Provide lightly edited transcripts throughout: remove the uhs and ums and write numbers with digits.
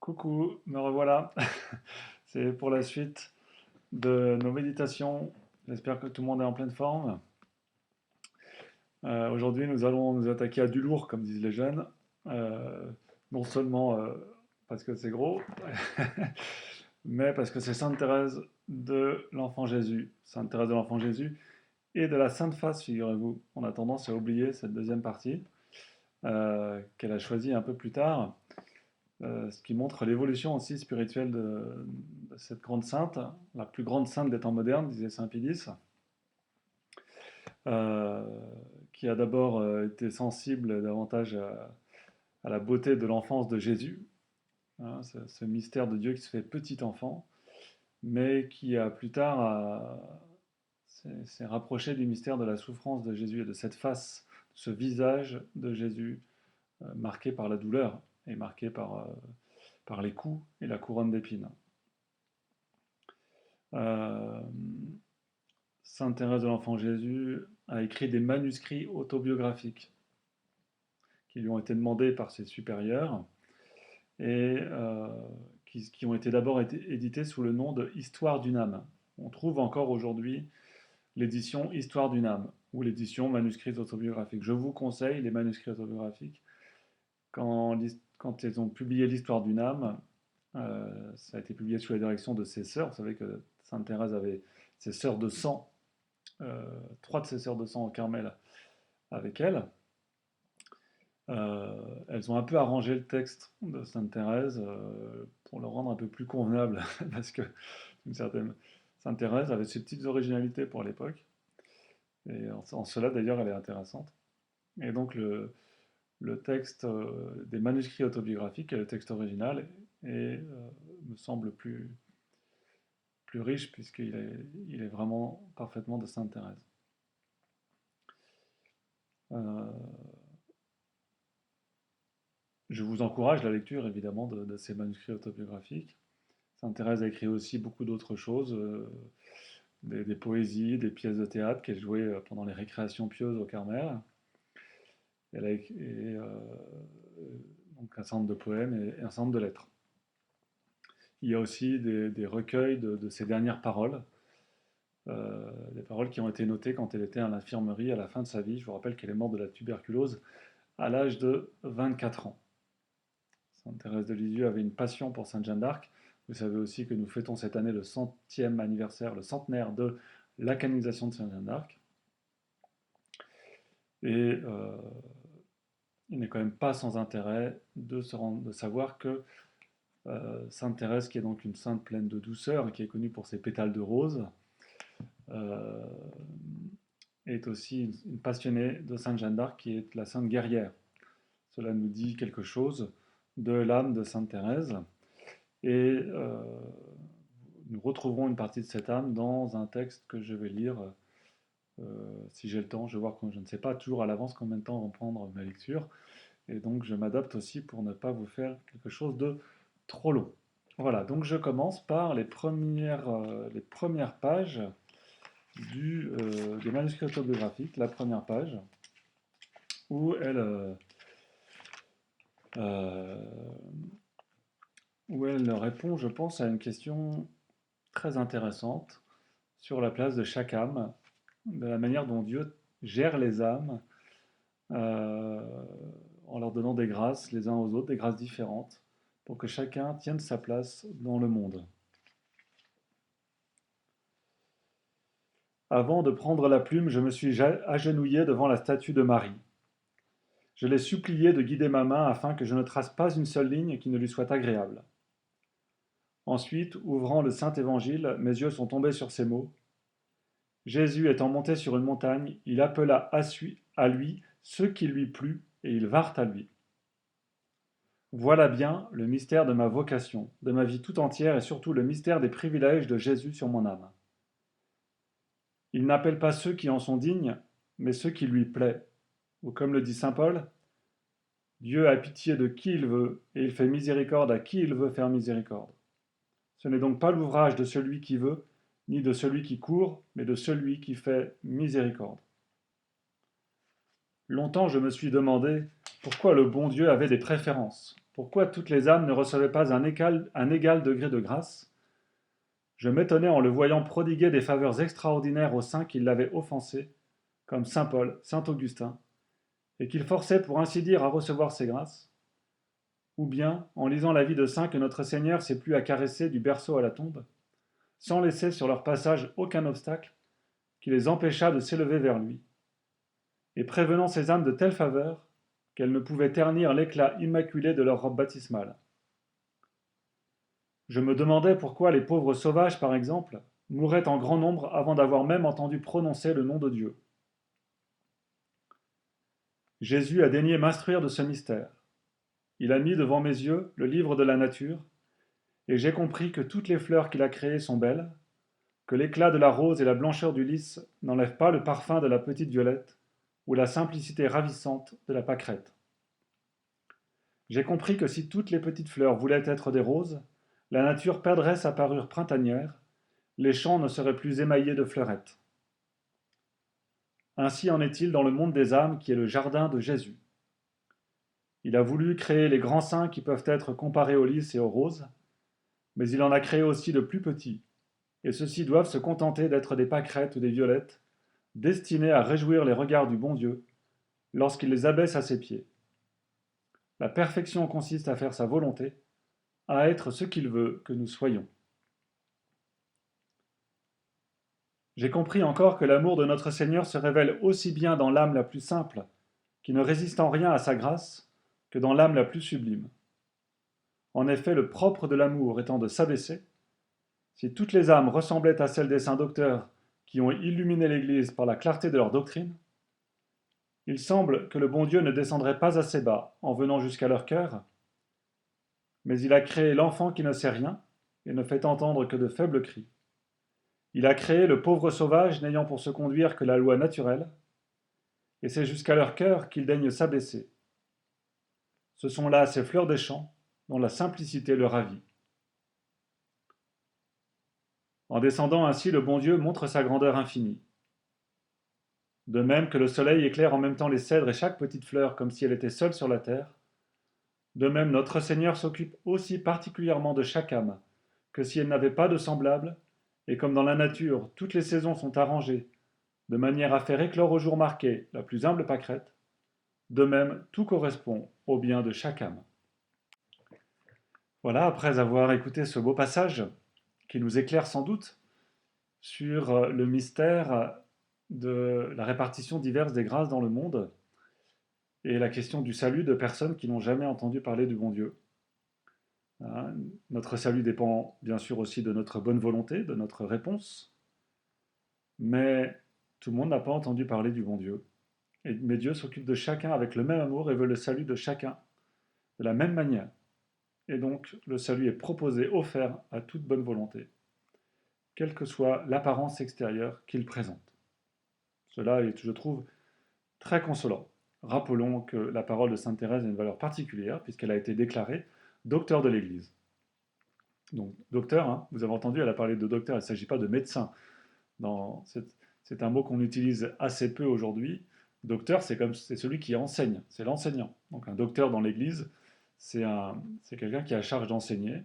Coucou, me revoilà. C'est pour la suite de nos méditations. J'espère que tout le monde est en pleine forme. Aujourd'hui, nous allons nous attaquer à du lourd, comme disent les jeunes. Euh, non seulement parce que c'est gros, mais parce que c'est Sainte Thérèse de l'Enfant Jésus. Sainte Thérèse de l'Enfant Jésus et de la Sainte Face, figurez-vous. On a tendance à oublier cette deuxième partie qu'elle a choisie un peu plus tard. Ce qui montre l'évolution aussi spirituelle de cette grande sainte, la plus grande sainte des temps modernes, disait Saint Pie X, euh, qui a d'abord été sensible davantage à la beauté de l'enfance de Jésus, hein, ce mystère de Dieu qui se fait petit enfant, mais qui a plus tard s'est rapproché du mystère de la souffrance de Jésus et de cette face, ce visage de Jésus marqué par la douleur et marqué par les coups et la couronne d'épines. Euh, Sainte Thérèse de l'Enfant Jésus a écrit des manuscrits autobiographiques qui lui ont été demandés par ses supérieurs et qui ont été d'abord édités sous le nom de Histoire d'une âme. On trouve encore aujourd'hui l'édition Histoire d'une âme ou l'édition manuscrits autobiographiques. Je vous conseille les manuscrits autobiographiques. Quand ils ont publié l'Histoire d'une âme, ça a été publié sous la direction de ses sœurs. Vous savez que Sainte Thérèse avait ses sœurs de sang, trois de ses sœurs de sang au Carmel avec elle. Elles ont un peu arrangé le texte de Sainte Thérèse pour le rendre un peu plus convenable, parce que une certaine Sainte Thérèse avait ses petites originalités pour l'époque, et en cela d'ailleurs elle est intéressante. Et donc le texte des manuscrits autobiographiques, le texte original, me semble plus riche il est vraiment parfaitement de Sainte Thérèse. Euh, je vous encourage la lecture évidemment de ces manuscrits autobiographiques. Sainte Thérèse a écrit aussi beaucoup d'autres choses, des poésies, des pièces de théâtre qu'elle jouait pendant les récréations pieuses au Carmel. Elle a écrit donc un certain nombre de poèmes et un certain nombre de lettres. Il y a aussi des recueils de ses dernières paroles, des paroles qui ont été notées quand elle était à l'infirmerie à la fin de sa vie. Je vous rappelle qu'elle est morte de la tuberculose à l'âge de 24 ans. Sainte Thérèse de Lisieux avait une passion pour Sainte Jeanne d'Arc. Vous savez aussi que nous fêtons cette année le centième anniversaire, le centenaire de la canonisation de Sainte Jeanne d'Arc. Et il n'est quand même pas sans intérêt de savoir que Sainte Thérèse, qui est donc une sainte pleine de douceur et qui est connue pour ses pétales de rose, euh, est aussi une passionnée de Sainte Jeanne d'Arc, qui est la sainte guerrière. Cela nous dit quelque chose de l'âme de Sainte Thérèse. Et nous retrouverons une partie de cette âme dans un texte que je vais lire si j'ai le temps. Je vais voir, je ne sais pas toujours à l'avance combien de temps vont prendre ma lecture. Et donc je m'adapte aussi pour ne pas vous faire quelque chose de trop long. Voilà, donc je commence par les premières pages des manuscrits autobiographiques, la première page, où euh, où elle répond, je pense, à une question très intéressante sur la place de chaque âme, de la manière dont Dieu gère les âmes euh, en leur donnant des grâces les uns aux autres, des grâces différentes, pour que chacun tienne sa place dans le monde. Avant de prendre la plume, je me suis agenouillé devant la statue de Marie. Je l'ai supplié de guider ma main afin que je ne trace pas une seule ligne qui ne lui soit agréable. Ensuite, ouvrant le Saint Évangile, mes yeux sont tombés sur ces mots. Jésus étant monté sur une montagne, il appela à lui ceux qui lui plut, et ils vinrent à lui. Voilà bien le mystère de ma vocation, de ma vie tout entière et surtout le mystère des privilèges de Jésus sur mon âme. Il n'appelle pas ceux qui en sont dignes, mais ceux qui lui plaît. Ou comme le dit saint Paul, Dieu a pitié de qui il veut, et il fait miséricorde à qui il veut faire miséricorde. Ce n'est donc pas l'ouvrage de celui qui veut, ni de celui qui court, mais de celui qui fait miséricorde. Longtemps je me suis demandé pourquoi le bon Dieu avait des préférences, pourquoi toutes les âmes ne recevaient pas un égal degré de grâce? Je m'étonnais en le voyant prodiguer des faveurs extraordinaires aux saints qui l'avaient offensé, comme saint Paul, saint Augustin, et qu'il forçait pour ainsi dire à recevoir ces grâces, ou bien en lisant la vie de saints que notre Seigneur s'est plu à caresser du berceau à la tombe, sans laisser sur leur passage aucun obstacle qui les empêchât de s'élever vers lui, et prévenant ces âmes de telles faveurs qu'elles ne pouvaient ternir l'éclat immaculé de leur robe baptismale. Je me demandais pourquoi les pauvres sauvages, par exemple, mouraient en grand nombre avant d'avoir même entendu prononcer le nom de Dieu. Jésus a daigné m'instruire de ce mystère. Il a mis devant mes yeux le livre de la nature, et j'ai compris que toutes les fleurs qu'il a créées sont belles, que l'éclat de la rose et la blancheur du lys n'enlèvent pas le parfum de la petite violette ou la simplicité ravissante de la pâquerette. J'ai compris que si toutes les petites fleurs voulaient être des roses, la nature perdrait sa parure printanière, les champs ne seraient plus émaillés de fleurettes. Ainsi en est-il dans le monde des âmes qui est le jardin de Jésus. Il a voulu créer les grands saints qui peuvent être comparés aux lys et aux roses, mais il en a créé aussi de plus petits, et ceux-ci doivent se contenter d'être des pâquerettes ou des violettes, destinés à réjouir les regards du bon Dieu, lorsqu'il les abaisse à ses pieds. La perfection consiste à faire sa volonté, à être ce qu'il veut que nous soyons. J'ai compris encore que l'amour de notre Seigneur se révèle aussi bien dans l'âme la plus simple, qui ne résiste en rien à sa grâce, que dans l'âme la plus sublime. En effet, le propre de l'amour étant de s'abaisser, si toutes les âmes ressemblaient à celles des saints docteurs qui ont illuminé l'Église par la clarté de leur doctrine, il semble que le bon Dieu ne descendrait pas assez bas en venant jusqu'à leur cœur, mais il a créé l'enfant qui ne sait rien et ne fait entendre que de faibles cris. Il a créé le pauvre sauvage n'ayant pour se conduire que la loi naturelle, et c'est jusqu'à leur cœur qu'il daigne s'abaisser. Ce sont là ces fleurs des champs dont la simplicité le ravit. En descendant ainsi, le bon Dieu montre sa grandeur infinie. De même que le soleil éclaire en même temps les cèdres et chaque petite fleur comme si elle était seule sur la terre, de même notre Seigneur s'occupe aussi particulièrement de chaque âme, que si elle n'avait pas de semblable, et comme dans la nature toutes les saisons sont arrangées, de manière à faire éclore au jour marqué la plus humble pâquerette, de même tout correspond au bien de chaque âme. Voilà, après avoir écouté ce beau passage, qui nous éclaire sans doute sur le mystère de la répartition diverse des grâces dans le monde, et la question du salut de personnes qui n'ont jamais entendu parler du bon Dieu. Hein, notre salut dépend bien sûr aussi de notre bonne volonté, de notre réponse, mais tout le monde n'a pas entendu parler du bon Dieu. Mais Dieu s'occupe de chacun avec le même amour et veut le salut de chacun de la même manière. Et donc le salut est proposé, offert à toute bonne volonté, quelle que soit l'apparence extérieure qu'il présente. Cela est, je trouve, très consolant. Rappelons que la parole de Sainte Thérèse a une valeur particulière puisqu'elle a été déclarée docteur de l'Église. Donc, docteur, hein, vous avez entendu, elle a parlé de docteur, il ne s'agit pas de médecin. C'est un mot qu'on utilise assez peu aujourd'hui. Docteur, c'est celui qui enseigne, c'est l'enseignant. Donc un docteur dans l'Église, c'est quelqu'un qui a charge d'enseigner.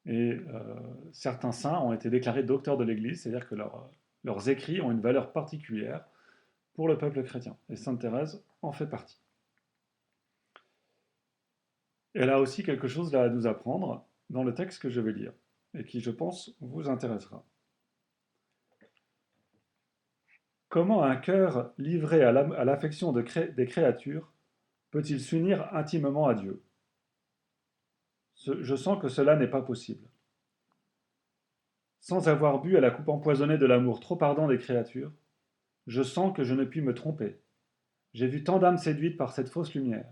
Et certains saints ont été déclarés docteurs de l'Église, c'est-à-dire que leurs écrits ont une valeur particulière pour le peuple chrétien. Et Sainte Thérèse en fait partie. Elle a aussi quelque chose à nous apprendre dans le texte que je vais lire, et qui, je pense, vous intéressera. Comment un cœur livré à l'affection des créatures peut-il s'unir intimement à Dieu? Je sens que cela n'est pas possible. Sans avoir bu à la coupe empoisonnée de l'amour trop ardent des créatures, je sens que je ne puis me tromper. J'ai vu tant d'âmes séduites par cette fausse lumière,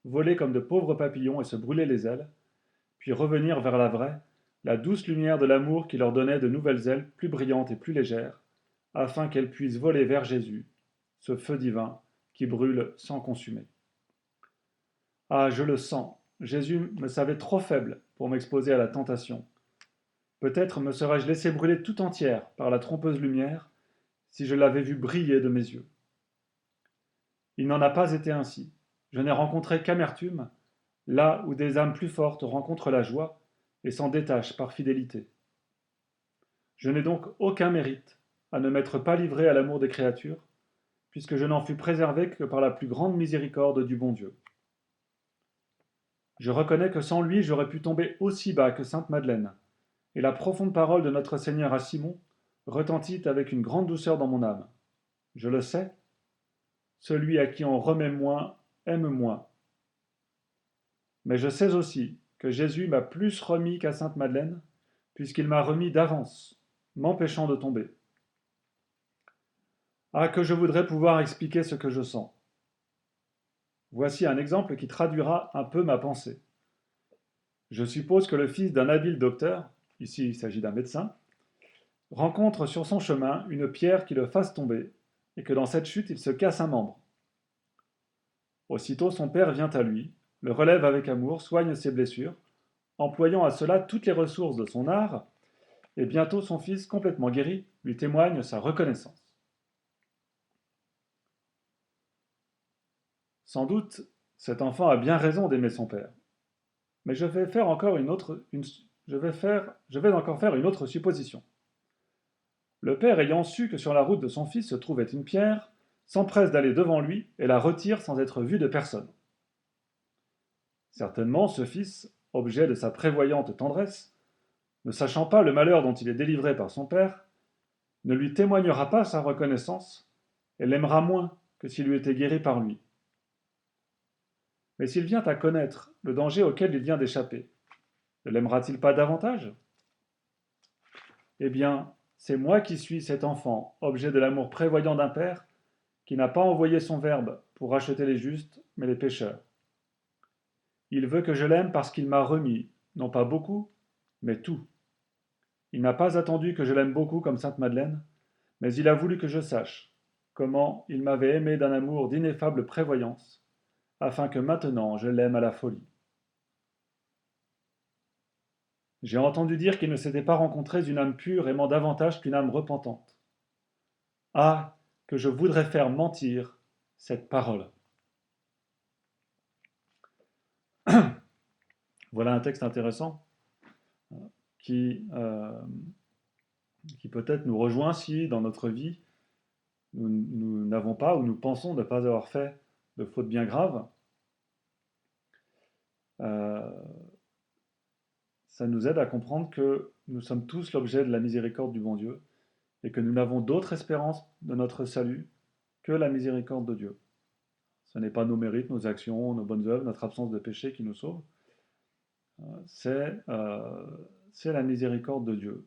voler comme de pauvres papillons et se brûler les ailes, puis revenir vers la vraie, la douce lumière de l'amour qui leur donnait de nouvelles ailes plus brillantes et plus légères, afin qu'elles puissent voler vers Jésus, ce feu divin qui brûle sans consumer. Ah, je le sens, Jésus me savait trop faible pour m'exposer à la tentation. Peut-être me serais-je laissé brûler tout entière par la trompeuse lumière si je l'avais vu briller de mes yeux. Il n'en a pas été ainsi. Je n'ai rencontré qu'amertume, là où des âmes plus fortes rencontrent la joie et s'en détachent par fidélité. Je n'ai donc aucun mérite à ne m'être pas livré à l'amour des créatures, puisque je n'en fus préservé que par la plus grande miséricorde du bon Dieu. Je reconnais que sans lui j'aurais pu tomber aussi bas que sainte Madeleine, et la profonde parole de notre Seigneur à Simon retentit avec une grande douceur dans mon âme. Je le sais, celui à qui on remet moins aime moins. Mais je sais aussi que Jésus m'a plus remis qu'à sainte Madeleine, puisqu'il m'a remis d'avance, m'empêchant de tomber. Ah, que je voudrais pouvoir expliquer ce que je sens. Voici un exemple qui traduira un peu ma pensée. Je suppose que le fils d'un habile docteur, ici il s'agit d'un médecin, rencontre sur son chemin une pierre qui le fasse tomber, et que dans cette chute il se casse un membre. Aussitôt son père vient à lui, le relève avec amour, soigne ses blessures, employant à cela toutes les ressources de son art, et bientôt son fils, complètement guéri, lui témoigne sa reconnaissance. Sans doute, cet enfant a bien raison d'aimer son père. Mais je vais encore faire une autre supposition. Le père, ayant su que sur la route de son fils se trouvait une pierre, s'empresse d'aller devant lui et la retire sans être vu de personne. Certainement, ce fils, objet de sa prévoyante tendresse, ne sachant pas le malheur dont il est délivré par son père, ne lui témoignera pas sa reconnaissance et l'aimera moins que s'il eût été guéri par lui. Mais s'il vient à connaître le danger auquel il vient d'échapper, ne l'aimera-t-il pas davantage? Eh bien, c'est moi qui suis cet enfant, objet de l'amour prévoyant d'un père, qui n'a pas envoyé son Verbe pour racheter les justes, mais les pécheurs. Il veut que je l'aime parce qu'il m'a remis, non pas beaucoup, mais tout. Il n'a pas attendu que je l'aime beaucoup comme sainte Madeleine, mais il a voulu que je sache comment il m'avait aimé d'un amour d'ineffable prévoyance, afin que maintenant je l'aime à la folie. J'ai entendu dire qu'il ne s'était pas rencontré une âme pure aimant davantage qu'une âme repentante. Ah, que je voudrais faire mentir cette parole. Voilà un texte intéressant qui, qui peut-être nous rejoint si dans notre vie nous n'avons pas ou nous pensons ne pas avoir fait de fautes bien graves. Ça nous aide à comprendre que nous sommes tous l'objet de la miséricorde du bon Dieu et que nous n'avons d'autre espérance de notre salut que la miséricorde de Dieu. Ce n'est pas nos mérites, nos actions, nos bonnes œuvres, notre absence de péché qui nous sauve. C'est la miséricorde de Dieu.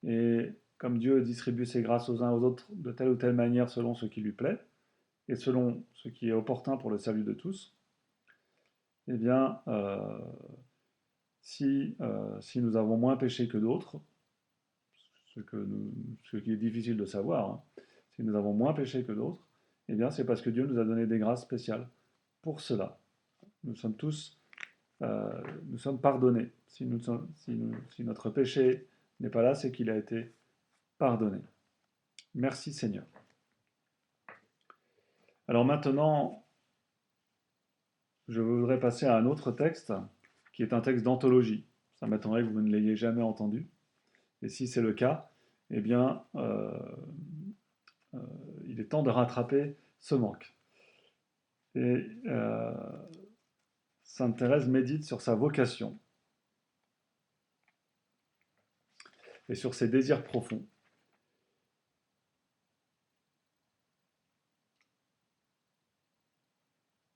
Et comme Dieu distribue ses grâces aux uns aux autres de telle ou telle manière selon ce qui lui plaît, et selon ce qui est opportun pour le salut de tous, eh bien, si nous avons moins péché que d'autres, ce qui est difficile de savoir, hein, si nous avons moins péché que d'autres, eh bien c'est parce que Dieu nous a donné des grâces spéciales pour cela. Nous sommes tous, nous sommes pardonnés. Si notre péché n'est pas là, c'est qu'il a été pardonné. Merci Seigneur. Alors maintenant, je voudrais passer à un autre texte, qui est un texte d'anthologie. Ça m'étonnerait que vous ne l'ayez jamais entendu. Et si c'est le cas, eh bien, il est temps de rattraper ce manque. Et Sainte Thérèse médite sur sa vocation et sur ses désirs profonds.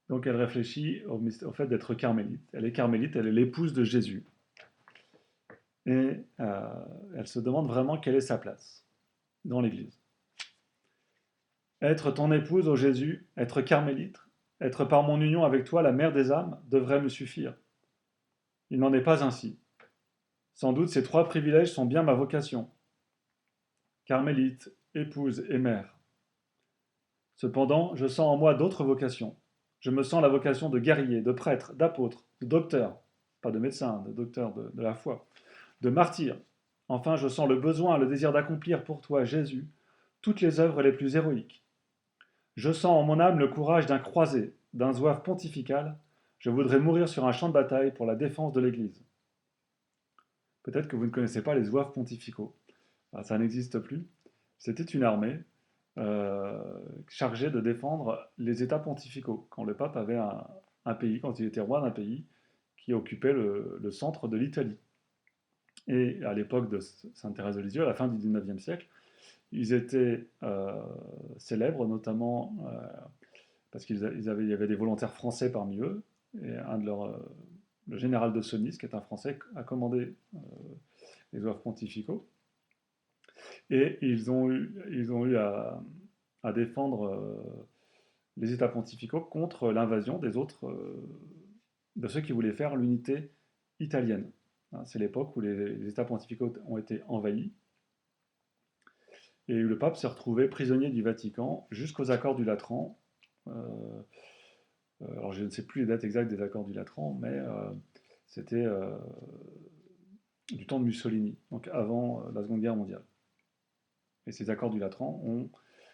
Donc elle réfléchit au fait d'être carmélite. Elle est carmélite, elle est l'épouse de Jésus. Et elle se demande vraiment quelle est sa place dans l'Église. Être ton épouse, ô Jésus, être carmélite, être par mon union avec toi la mère des âmes, devrait me suffire. Il n'en est pas ainsi. Sans doute ces trois privilèges sont bien ma vocation. Carmélite, épouse et mère. Cependant, je sens en moi d'autres vocations. Je me sens la vocation de guerrier, de prêtre, d'apôtre, de docteur, pas de médecin, de docteur de la foi, de martyr. Enfin, je sens le besoin, le désir d'accomplir pour toi, Jésus, toutes les œuvres les plus héroïques. Je sens en mon âme le courage d'un croisé, d'un zouave pontifical. Je voudrais mourir sur un champ de bataille pour la défense de l'Église. Peut-être que vous ne connaissez pas les zouaves pontificaux. Alors, ça n'existe plus. C'était une armée euh, chargée de défendre les États pontificaux. Quand le pape avait un pays, quand il était roi d'un pays, qui occupait le centre de l'Italie. Et à l'époque de Sainte Thérèse de Lisieux, à la fin du XIXe siècle, ils étaient célèbres, notamment parce qu'il y avait des volontaires français parmi eux, et le général de Senlis, qui est un Français, a commandé les zouaves pontificaux, et ils ont eu à défendre les États pontificaux contre l'invasion des autres, de ceux qui voulaient faire l'unité italienne. C'est l'époque où les États pontificaux ont été envahis, et le pape s'est retrouvé prisonnier du Vatican jusqu'aux accords du Latran. Alors je ne sais plus les dates exactes des accords du Latran, mais c'était du temps de Mussolini, donc avant la Seconde Guerre mondiale. Et ces accords du Latran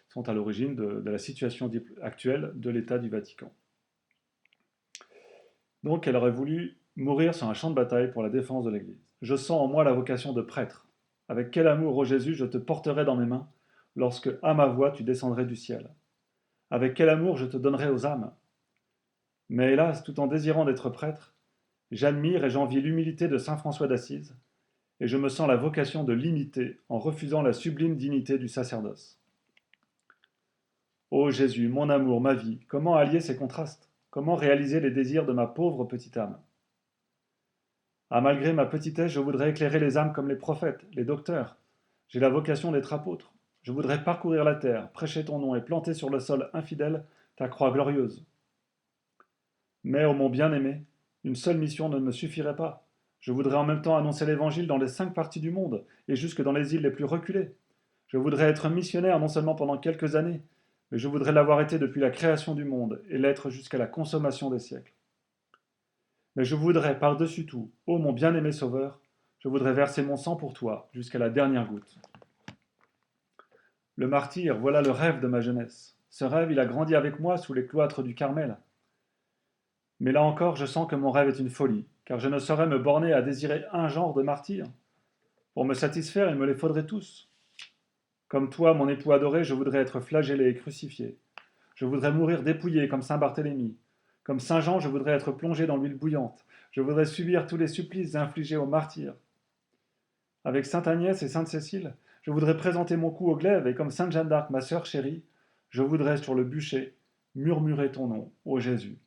sont à l'origine de la situation actuelle de l'État du Vatican. Donc elle aurait voulu mourir sur un champ de bataille pour la défense de l'Église. Je sens en moi la vocation de prêtre. Avec quel amour, ô Jésus, je te porterai dans mes mains, lorsque, à ma voix, tu descendrais du ciel. Avec quel amour je te donnerai aux âmes. Mais hélas, tout en désirant d'être prêtre, j'admire et j'envie l'humilité de saint François d'Assise, et je me sens la vocation de l'imiter en refusant la sublime dignité du sacerdoce. Ô Jésus, mon amour, ma vie, comment allier ces contrastes? Comment réaliser les désirs de ma pauvre petite âme? Ah, malgré ma petitesse, je voudrais éclairer les âmes comme les prophètes, les docteurs. J'ai la vocation d'être apôtre. Je voudrais parcourir la terre, prêcher ton nom et planter sur le sol infidèle ta croix glorieuse. Mais, ô mon bien-aimé, une seule mission ne me suffirait pas. Je voudrais en même temps annoncer l'Évangile dans les 5 parties du monde, et jusque dans les îles les plus reculées. Je voudrais être missionnaire non seulement pendant quelques années, mais je voudrais l'avoir été depuis la création du monde, et l'être jusqu'à la consommation des siècles. Mais je voudrais, par-dessus tout, ô mon bien-aimé Sauveur, je voudrais verser mon sang pour toi, jusqu'à la dernière goutte. Le martyr, voilà le rêve de ma jeunesse. Ce rêve, il a grandi avec moi sous les cloîtres du Carmel. Mais là encore, je sens que mon rêve est une folie, car je ne saurais me borner à désirer un genre de martyr. Pour me satisfaire, il me les faudrait tous. Comme toi, mon époux adoré, je voudrais être flagellé et crucifié. Je voudrais mourir dépouillé comme saint Barthélemy. Comme saint Jean, je voudrais être plongé dans l'huile bouillante. Je voudrais subir tous les supplices infligés aux martyrs. Avec sainte Agnès et sainte Cécile, je voudrais présenter mon cou au glaive et comme sainte Jeanne d'Arc, ma sœur chérie, je voudrais sur le bûcher murmurer ton nom, ô Jésus.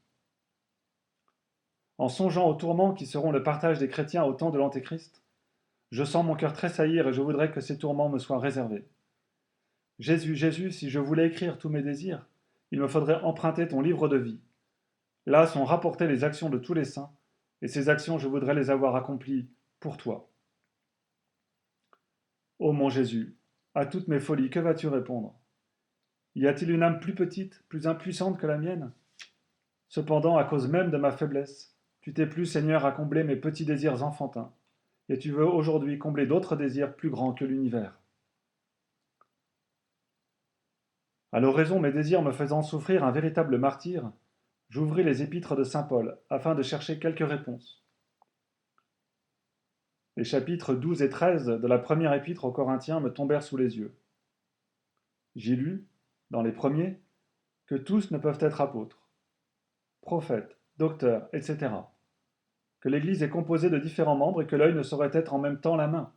En songeant aux tourments qui seront le partage des chrétiens au temps de l'Antéchrist, je sens mon cœur tressaillir et je voudrais que ces tourments me soient réservés. Jésus, Jésus, si je voulais écrire tous mes désirs, il me faudrait emprunter ton livre de vie. Là sont rapportées les actions de tous les saints, et ces actions je voudrais les avoir accomplies pour toi. Ô mon Jésus, à toutes mes folies, que vas-tu répondre? Y a-t-il une âme plus petite, plus impuissante que la mienne? Cependant, à cause même de ma faiblesse, tu t'es plu, Seigneur, à combler mes petits désirs enfantins, et tu veux aujourd'hui combler d'autres désirs plus grands que l'univers. À l'oraison, mes désirs me faisant souffrir un véritable martyre, j'ouvris les épîtres de saint Paul, afin de chercher quelques réponses. Les chapitres 12 et 13 de la première épître aux Corinthiens me tombèrent sous les yeux. J'y lus, dans les premiers, que tous ne peuvent être apôtres, prophètes, docteurs, etc. Que l'Église est composée de différents membres et que l'œil ne saurait être en même temps la main.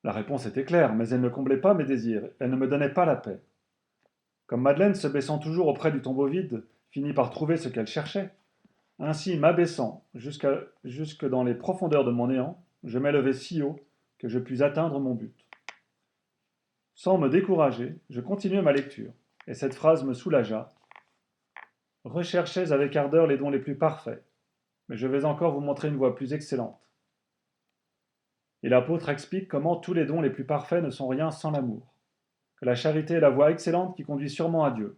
La réponse était claire, mais elle ne comblait pas mes désirs, elle ne me donnait pas la paix. Comme Madeleine, se baissant toujours auprès du tombeau vide, finit par trouver ce qu'elle cherchait, ainsi m'abaissant jusque dans les profondeurs de mon néant, je m'élevai si haut que je pus atteindre mon but. Sans me décourager, je continuai ma lecture, et cette phrase me soulagea. Recherchez avec ardeur les dons les plus parfaits, mais je vais encore vous montrer une voie plus excellente. Et l'apôtre explique comment tous les dons les plus parfaits ne sont rien sans l'amour, que la charité est la voie excellente qui conduit sûrement à Dieu.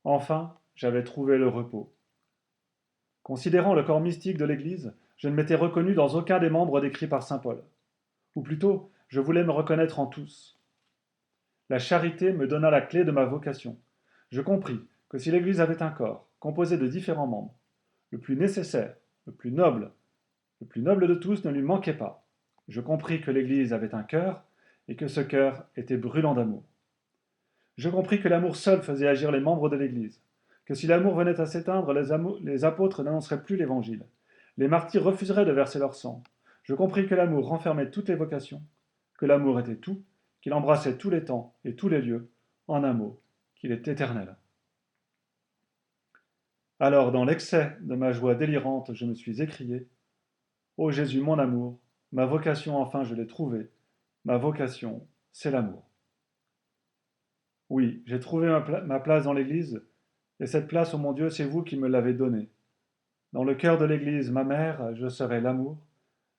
Enfin, j'avais trouvé le repos. Considérant le corps mystique de l'Église, je ne m'étais reconnu dans aucun des membres décrits par saint Paul. Ou plutôt, je voulais me reconnaître en tous. La charité me donna la clé de ma vocation. Je compris que si l'Église avait un corps, composé de différents membres, le plus nécessaire, le plus noble de tous ne lui manquait pas. Je compris que l'Église avait un cœur, et que ce cœur était brûlant d'amour. Je compris que l'amour seul faisait agir les membres de l'Église, que si l'amour venait à s'éteindre, les apôtres n'annonceraient plus l'Évangile, les martyrs refuseraient de verser leur sang. Je compris que l'amour renfermait toutes les vocations, que l'amour était tout, qu'il embrassait tous les temps et tous les lieux, en un mot, qu'il est éternel. Alors, dans l'excès de ma joie délirante, je me suis écrié: Ô Jésus, mon amour, ma vocation enfin je l'ai trouvée, ma vocation, c'est l'amour. Oui, j'ai trouvé ma place dans l'Église, et cette place, ô mon Dieu, c'est vous qui me l'avez donnée. Dans le cœur de l'Église, ma mère, je serai l'amour,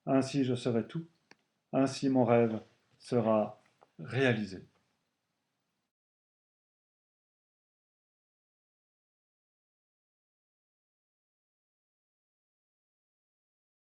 ainsi je serai tout, ainsi mon rêve sera réalisé.